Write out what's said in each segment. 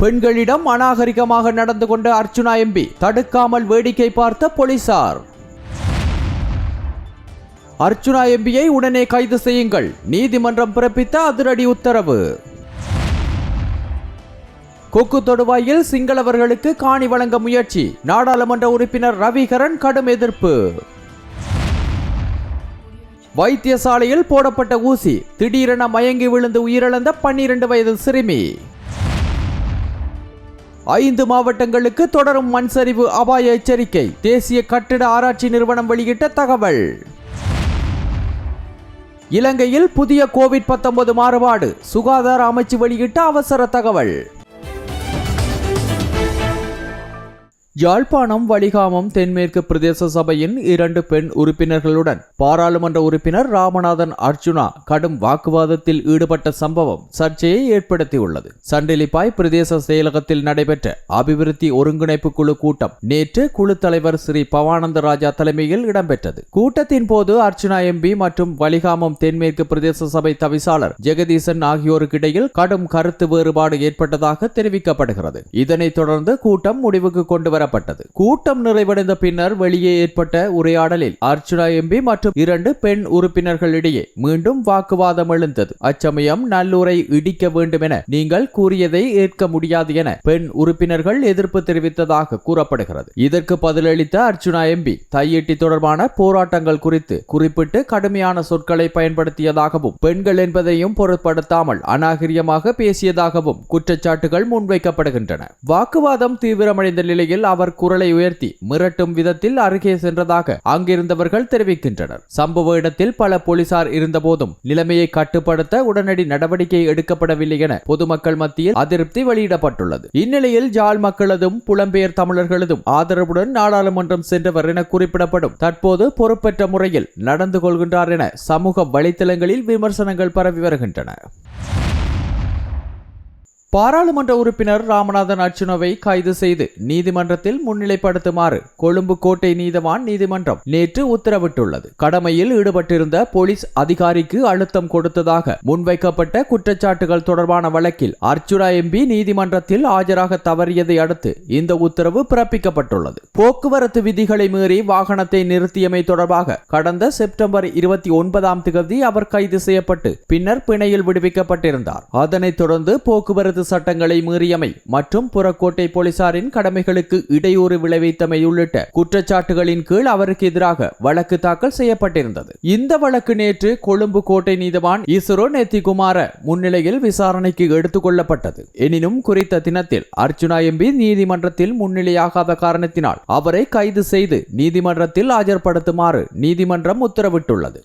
பெண்களிடம் அநாகரிகமாக நடந்து கொண்ட அர்ச்சுனா எம்பி தடுக்காமல் வேடிக்கை பார்த்த போலீசார். அர்ச்சுனா எம்பியை உடனே கைது செய்யுங்கள், நீதிமன்றம் பிறப்பித்த அதிரடி உத்தரவு. கொக்கு தொடுவாயில் சிங்களவர்களுக்கு காணி வழங்க முயற்சி, நாடாளுமன்ற உறுப்பினர் ரவிகரன் கடும் எதிர்ப்பு. வைத்தியசாலையில் போடப்பட்ட ஊசி திடீரென மயங்கி விழுந்து உயிரிழந்த 12 வயது சிறுமி. 5 மாவட்டங்களுக்கு தொடரும் மண் சரிவு அபாய எச்சரிக்கை, தேசிய கட்டிட ஆராய்ச்சி நிறுவனம் வெளியிட்ட தகவல். இலங்கையில் புதிய கோவிட்-19 மாறுபாடு, சுகாதார அமைச்சு வெளியிட்ட அவசர தகவல். யாழ்ப்பாணம் வலிகாமம் தென்மேற்கு பிரதேச சபையின் 2 பெண் உறுப்பினர்களுடன் பாராளுமன்ற உறுப்பினர் ராமநாதன் அர்ச்சுனா கடும் வாக்குவாதத்தில் ஈடுபட்ட சம்பவம் சர்ச்சையை ஏற்படுத்தியுள்ளது. சண்டிலிப்பாய் பிரதேச செயலகத்தில் நடைபெற்ற அபிவிருத்தி ஒருங்கிணைப்பு குழு கூட்டம் நேற்று குழு தலைவர் ஸ்ரீ பவானந்த ராஜா தலைமையில் இடம்பெற்றது. கூட்டத்தின் போது அர்ச்சுனா எம்பி மற்றும் வலிகாமம் தென்மேற்கு பிரதேச சபை தவிசாளர் ஜெகதீசன் ஆகியோருக்கிடையில் கடும் கருத்து வேறுபாடு ஏற்பட்டதாக தெரிவிக்கப்படுகிறது. இதனைத் தொடர்ந்து கூட்டம் முடிவுக்கு கொண்டு கூட்டம் நிறைவடைந்த பின்னர் வெளியே ஏற்பட்ட உரையாடலில் அர்ச்சுனா எம்பி மற்றும் 2 பெண் உறுப்பினர்களிடையே மீண்டும் வாக்குவாதம் எழுந்தது. அச்சமயம் நல்லூரை இடிக்க வேண்டும் என நீங்கள் கூறியதை ஏற்க முடியாது என பெண் உறுப்பினர்கள் எதிர்ப்பு தெரிவித்ததாக கூறப்படுகிறது. இதற்கு பதிலளித்த அர்ச்சுனா எம்பி தையிட்டி தொடர்பான போராட்டங்கள் குறித்து குறிப்பிட்டு கடுமையான சொற்களை பயன்படுத்தியதாகவும் பெண்கள் என்பதையும் பொருட்படுத்தாமல் அநாகரிகமாக பேசியதாகவும் குற்றச்சாட்டுகள் முன்வைக்கப்படுகின்றன. வாக்குவாதம் தீவிரமடைந்த நிலையில் அவர் குரலை உயர்த்தி மிரட்டும் விதத்தில் அருகே சென்றதாக அங்கிருந்தவர்கள் தெரிவிக்கின்றனர். சம்பவ இடத்தில் பல போலீசார் இருந்தபோதும் நிலைமையை கட்டுப்படுத்த உடனடி நடவடிக்கை எடுக்கப்படவில்லை என பொதுமக்கள் மத்தியில் அதிருப்தி வெளியிடப்பட்டுள்ளது. இந்நிலையில் ஜாழ் மக்களதும் புலம்பெயர் தமிழர்களதும் ஆதரவுடன் நாடாளுமன்றம் சென்றவர் என குறிப்பிடப்படும் தற்போது பொறுப்பற்ற முறையில் நடந்து கொள்கின்றார் என சமூக வலைத்தளங்களில் விமர்சனங்கள் பரவி வருகின்றன. பாராளுமன்ற உறுப்பினர் ராமநாதன் அர்ச்சுனாவை கைது செய்து நீதிமன்றத்தில் முன்னிலைப்படுத்துமாறு கொழும்பு கோட்டை நீதவான் நீதிமன்றம் நேற்று உத்தரவிட்டுள்ளது. கடமையில் ஈடுபட்டிருந்த போலீஸ் அதிகாரிக்கு அழுத்தம் கொடுத்ததாக முன்வைக்கப்பட்ட குற்றச்சாட்டுகள் தொடர்பான வழக்கில் அர்ச்சுனா எம்பி நீதிமன்றத்தில் ஆஜராக தவறியதை அடுத்து இந்த உத்தரவு பிறப்பிக்கப்பட்டுள்ளது. போக்குவரத்து விதிகளை மீறி வாகனத்தை நிறுத்தியமை தொடர்பாக கடந்த செப்டம்பர் 29 அவர் கைது செய்யப்பட்டு பின்னர் பிணையில் விடுவிக்கப்பட்டிருந்தார். அதனைத் தொடர்ந்து போக்குவரத்து சட்டங்களை மீறியமை மற்றும் புறக்கோட்டை போலீசாரின் கடமைகளுக்கு இடையூறு விளைவித்தமை உள்ளிட்ட குற்றச்சாட்டுகளின் கீழ் அவருக்கு எதிராக வழக்கு தாக்கல் செய்யப்பட்டிருந்தது. இந்த வழக்கு நேற்று கொழும்பு கோட்டை நீதவான் ஈஸ்வரோ நெத்திகுமார முன்னிலையில் விசாரணைக்கு எடுத்துக் கொள்ளப்பட்டது. எனினும் குறித்த தினத்தில் அர்ச்சுனா எம்பி நீதிமன்றத்தில் முன்னிலையாகாத காரணத்தினால் அவரை கைது செய்து நீதிமன்றத்தில் ஆஜர்படுத்துமாறு நீதிமன்றம் உத்தரவிட்டுள்ளது.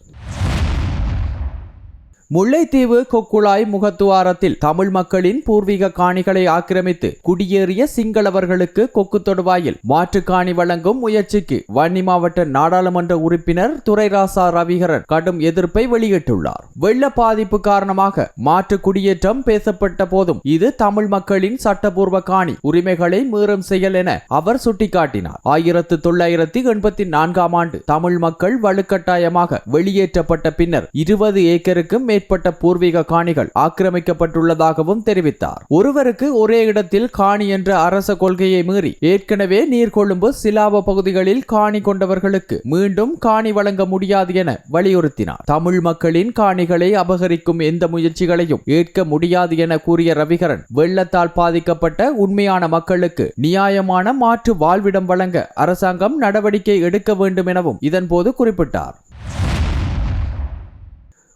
முல்லைத்தீவு கொக்குழாய் முகத்துவாரத்தில் தமிழ் மக்களின் பூர்வீக காணிகளை ஆக்கிரமித்து குடியேறிய சிங்களவர்களுக்கு கொக்கு தொடுவாயில் மாற்று காணி வழங்கும் முயற்சிக்கு வன்னி மாவட்ட நாடாளுமன்ற உறுப்பினர் துரைராசா ரவிகரன் கடும் எதிர்ப்பை வெளியிட்டுள்ளார். வெள்ள பாதிப்பு காரணமாக மாற்று குடியேற்றம் பேசப்பட்ட போதும் இது தமிழ் மக்களின் சட்டபூர்வ காணி உரிமைகளை மீறும் செயல் என அவர் சுட்டிக்காட்டினார். 1984 ஆண்டு தமிழ் மக்கள் வலுக்கட்டாயமாக வெளியேற்றப்பட்ட பின்னர் 20 ஏக்கருக்கும் மேற்பட்ட பூர்வீக காணிகள் ஆக்கிரமிக்கப்பட்டுள்ளதாகவும் தெரிவித்தார். ஒருவருக்கு ஒரே இடத்தில் காணி என்ற அரச கொள்கையை மீறி ஏற்கனவே நீர்கொழும்பு சிலாவ பகுதிகளில் காணி கொண்டவர்களுக்கு மீண்டும் காணி வழங்க முடியாது என வலியுறுத்தினார். தமிழ் மக்களின் காணிகளை அபகரிக்கும் எந்த முயற்சிகளையும் ஏற்க முடியாது என கூறிய ரவிகரன் வெள்ளத்தால் பாதிக்கப்பட்ட உண்மையான மக்களுக்கு நியாயமான மாற்று வாழ்விடம் வழங்க அரசாங்கம் நடவடிக்கை எடுக்க வேண்டும் எனவும் இதன்போது குறிப்பிட்டார்.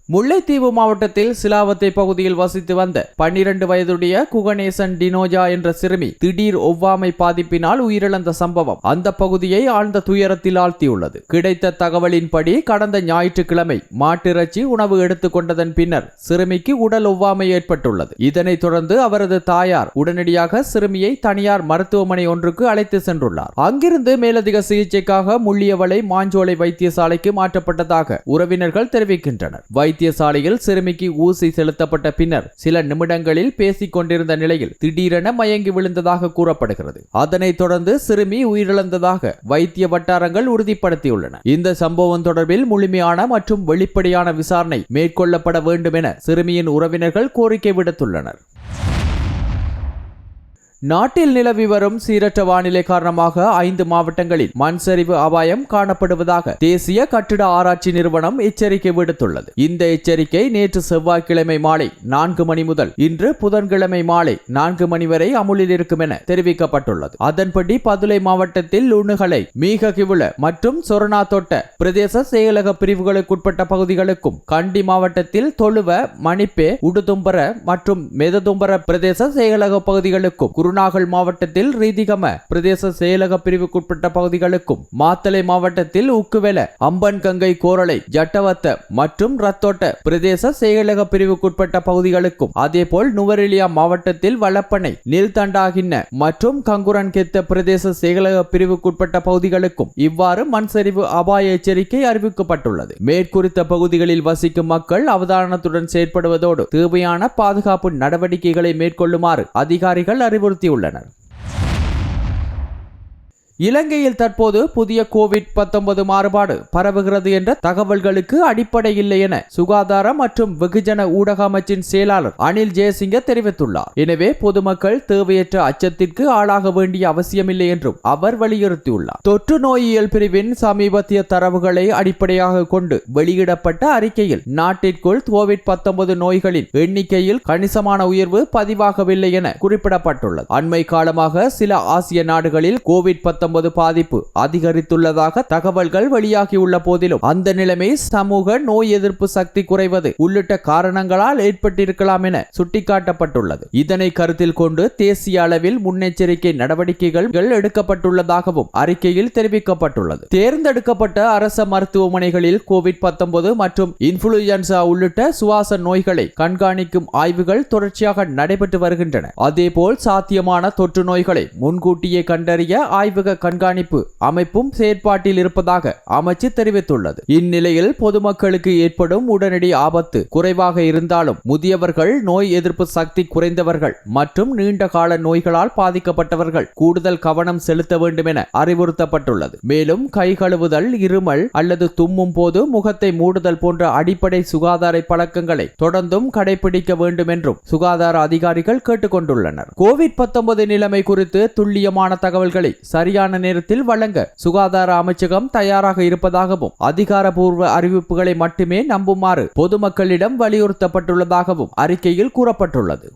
முல்லைத்தீவு மாவட்டத்தில் சிலாவத்தை பகுதியில் வசித்து வந்த 12 வயதுடைய குகணேசன் டினோஜா என்ற சிறுமி திடீர் ஒவ்வாமை பாதிப்பினால் உயிரிழந்த சம்பவம் அந்த பகுதியை ஆழ்ந்த துயரத்தில் ஆழ்த்தியுள்ளது. கிடைத்த தகவலின்படி கடந்த ஞாயிற்றுக்கிழமை மாட்டிறைச்சி உணவு எடுத்துக் கொண்டதன் பின்னர் சிறுமிக்கு உடல் ஒவ்வாமை ஏற்பட்டுள்ளது. இதனைத் தொடர்ந்து அவரது தாயார் உடனடியாக சிறுமியை தனியார் மருத்துவமனை ஒன்றுக்கு அழைத்து சென்றுள்ளார். அங்கிருந்து மேலதிக சிகிச்சைக்காக முள்ளியவளை மாஞ்சோலை வைத்தியசாலைக்கு மாற்றப்பட்டதாக உறவினர்கள் தெரிவிக்கின்றனர். வைத்தியசாலையில் சிறுமிக்கு ஊசி செலுத்தப்பட்ட பின்னர் சில நிமிடங்களில் பேசிக் கொண்டிருந்த நிலையில் திடீரென மயங்கி விழுந்ததாக கூறப்படுகிறது. அதனைத் தொடர்ந்து சிறுமி உயிரிழந்ததாக வைத்திய வட்டாரங்கள் உறுதிப்படுத்தியுள்ளன. இந்த சம்பவம் தொடர்பில் முழுமையான மற்றும் வெளிப்படையான விசாரணை மேற்கொள்ளப்பட வேண்டும் என சிறுமியின் உறவினர்கள் கோரிக்கை விடுத்துள்ளனர். நாட்டில் நிலவி வரும் சீரற்ற வானிலை காரணமாக 5 மாவட்டங்களில் மண் சரிவு அபாயம் காணப்படுவதாக தேசிய கட்டிட ஆராய்ச்சி நிறுவனம் எச்சரிக்கை விடுத்துள்ளது. இந்த எச்சரிக்கை நேற்று செவ்வாய்க்கிழமை மாலை 4 மணி முதல் இன்று புதன்கிழமை மாலை 4 மணி வரை அமுலில் இருக்கும் என தெரிவிக்கப்பட்டுள்ளது. அதன்படி பதுளை மாவட்டத்தில் லுணுகலை, மீககிவுல மற்றும் சொரணா தோட்ட பிரதேச செயலக பிரிவுகளுக்குட்பட்ட பகுதிகளுக்கும், கண்டி மாவட்டத்தில் தொழுவ, மணிப்பே, உடுதும்பர மற்றும் மெததும்பர பிரதேச செயலக பகுதிகளுக்கும், குருநாகல் மாவட்டத்தில் ரீதிகம பிரதேச செயலக பிரிவுக்குட்பட்ட பகுதிகளுக்கும், மாத்தளை மாவட்டத்தில் உக்குவெல, அம்பன் கங்கை கோரளை, ஜட்டவத்த மற்றும் ரத்தோட்ட பிரதேச செயலக பிரிவுக்குட்பட்ட பகுதிகளுக்கும், அதேபோல் நுவரெலியா மாவட்டத்தில் வளப்பனை, நீல்தண்டாகின்ன மற்றும் கங்குரன் கெத்த பிரதேச செயலக பிரிவுக்குட்பட்ட பகுதிகளுக்கும் இவ்வாறு மண் சரிவு அபாய எச்சரிக்கை அறிவிக்கப்பட்டுள்ளது. மேற்குறித்த பகுதிகளில் வசிக்கும் மக்கள் அவதானத்துடன் செயற்படுவதோடு தேவையான பாதுகாப்பு நடவடிக்கைகளை மேற்கொள்ளுமாறு அதிகாரிகள் அறிவுறுத்தியுள்ளனர். இலங்கையில் தற்போது புதிய கோவிட்-19 மாறுபாடு பரவுகிறது என்ற தகவல்களுக்கு அடிப்படை இல்லை என சுகாதார மற்றும் வெகுஜன ஊடக அமைச்சின் செயலாளர் அனில் ஜெயசிங்க தெரிவித்துள்ளார். எனவே பொதுமக்கள் தேவையற்ற அச்சத்திற்கு ஆளாக வேண்டிய அவசியமில்லை என்றும் அவர் வலியுறுத்தியுள்ளார். தொற்று நோயியல் பிரிவின் சமீபத்திய தரவுகளை அடிப்படையாக கொண்டு வெளியிடப்பட்ட அறிக்கையில் நாட்டிற்குள் கோவிட்-19 நோய்களின் எண்ணிக்கையில் கணிசமான உயர்வு பதிவாகவில்லை என குறிப்பிடப்பட்டுள்ளது. அண்மை காலமாக சில ஆசிய நாடுகளில் கோவிட்-19 பாதிப்பு அதிகரித்துள்ளதாக தகவல்கள் வெளியாகியுள்ள போதிலும் அந்த நிலைமை சமூக நோய் எதிர்ப்பு சக்தி குறைவது உள்ளிட்ட காரணங்களால் ஏற்பட்டிருக்கலாம் என சுட்டிக்காட்டப்பட்டுள்ளது. இதனை கருத்தில் கொண்டு தேசிய அளவில் முன்னெச்சரிக்கை நடவடிக்கைகள் எடுக்கப்பட்டுள்ளதாகவும் அறிக்கையில் தெரிவிக்கப்பட்டுள்ளது. தேர்ந்தெடுக்கப்பட்ட அரச மருத்துவமனைகளில் கோவிட்-19 மற்றும் இன்ஃபுளுயன்சா உள்ளிட்ட சுவாச நோய்களை கண்காணிக்கும் ஆய்வுகள் தொடர்ச்சியாக நடைபெற்று வருகின்றன. அதேபோல் சாத்தியமான தொற்று நோய்களை முன்கூட்டியே கண்டறிய ஆய்வக கண்காணிப்பு அமைப்பும் செயற்பாட்டில் இருப்பதாக அமைச்சு தெரிவித்துள்ளது. இந்நிலையில் பொதுமக்களுக்கு ஏற்படும் உடனடி ஆபத்து குறைவாக இருந்தாலும் முதியவர்கள், நோய் எதிர்ப்பு சக்தி குறைந்தவர்கள் மற்றும் நீண்ட கால நோய்களால் பாதிக்கப்பட்டவர்கள் கூடுதல் கவனம் செலுத்த வேண்டும் என அறிவுறுத்தப்பட்டுள்ளது. மேலும் கை கழுவுதல், இருமல் அல்லது தும்மும் போது முகத்தை மூடுதல் போன்ற அடிப்படை சுகாதார பழக்கங்களை தொடர்ந்தும் கடைபிடிக்க வேண்டும் என்றும் சுகாதார அதிகாரிகள் கேட்டுக்கொண்டுள்ளனர். கோவிட்-19 நிலைமை குறித்து துல்லியமான தகவல்களை சரியான நேரத்தில் வழங்க சுகாதார அமைச்சகம் தயாராக இருப்பதாகவும் அதிகாரப்பூர்வ அறிவிப்புகளை மட்டுமே நம்புமாறு பொதுமக்களிடம் வலியுறுத்தப்பட்டுள்ளதாகவும் அறிக்கையில் கூறப்பட்டுள்ளது.